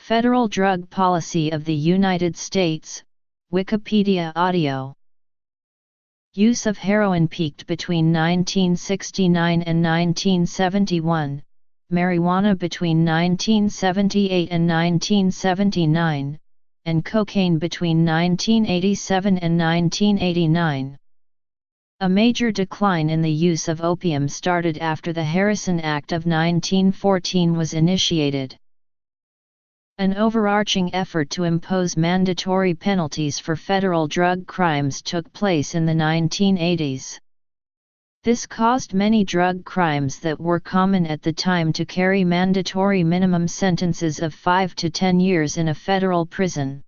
Federal Drug Policy of the United States, Wikipedia Audio. Use of heroin peaked between 1969 and 1971, marijuana between 1978 and 1979, and cocaine between 1987 and 1989. A major decline in the use of opium started after the Harrison Act of 1914 was initiated. An overarching effort to impose mandatory penalties for federal drug crimes took place in the 1980s. This caused many drug crimes that were common at the time to carry mandatory minimum sentences of 5 to 10 years in a federal prison.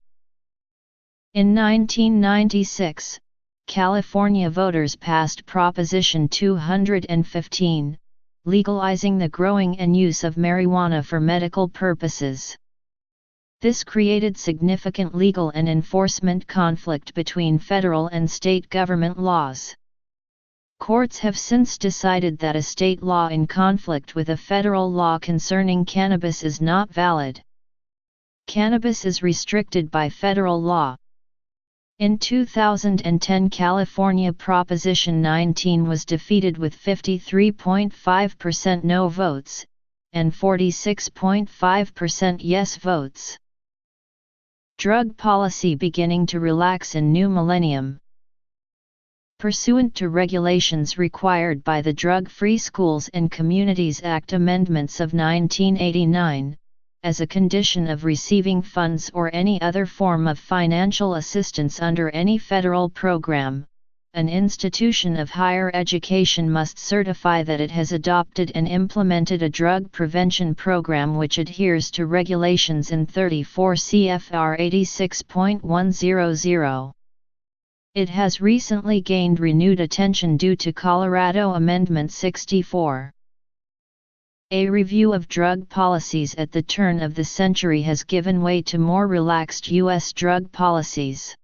In 1996, California voters passed Proposition 215, legalizing the growing and use of marijuana for medical purposes. This created significant legal and enforcement conflict between federal and state government laws. Courts have since decided that a state law in conflict with a federal law concerning cannabis is not valid. Cannabis is restricted by federal law. In 2010, California Proposition 19 was defeated with 53.5% no votes, and 46.5% yes votes. Drug policy beginning to relax in new millennium. Pursuant to regulations required by the Drug-Free Schools and Communities Act amendments of 1989, as a condition of receiving funds or any other form of financial assistance under any federal program, an institution of higher education must certify that it has adopted and implemented a drug prevention program which adheres to regulations in 34 CFR 86.100. It has recently gained renewed attention due to Colorado Amendment 64. A review of drug policies at the turn of the century has given way to more relaxed U.S. drug policies.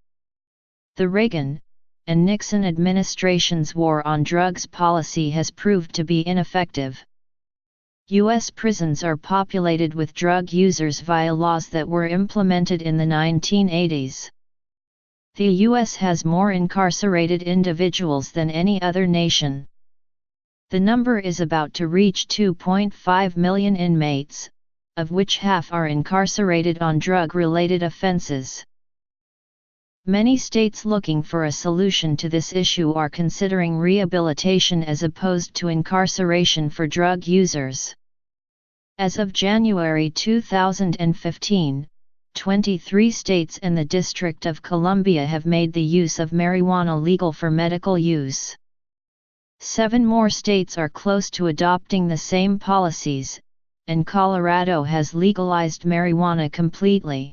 The Reagan and Nixon administrations' war on drugs policy has proved to be ineffective. U.S. prisons are populated with drug users via laws that were implemented in the 1980s. The U.S. has more incarcerated individuals than any other nation. The number is about to reach 2.5 million inmates, of which half are incarcerated on drug-related offenses. Many states looking for a solution to this issue are considering rehabilitation as opposed to incarceration for drug users. As of January 2015, 23 states and the District of Columbia have made the use of marijuana legal for medical use. 7 more states are close to adopting the same policies, and Colorado has legalized marijuana completely.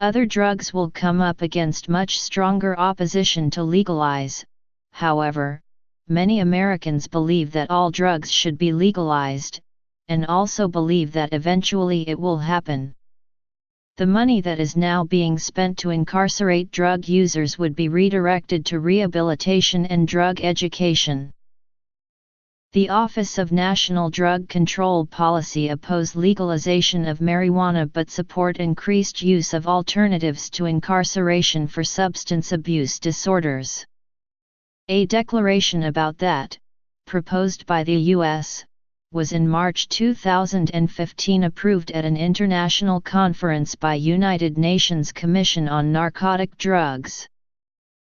Other drugs will come up against much stronger opposition to legalize. However, many Americans believe that all drugs should be legalized, and also believe that eventually it will happen. The money that is now being spent to incarcerate drug users would be redirected to rehabilitation and drug education. The Office of National Drug Control Policy oppose legalization of marijuana but support increased use of alternatives to incarceration for substance abuse disorders. A declaration about that, proposed by the U.S., was in March 2015 approved at an international conference by United Nations Commission on Narcotic Drugs.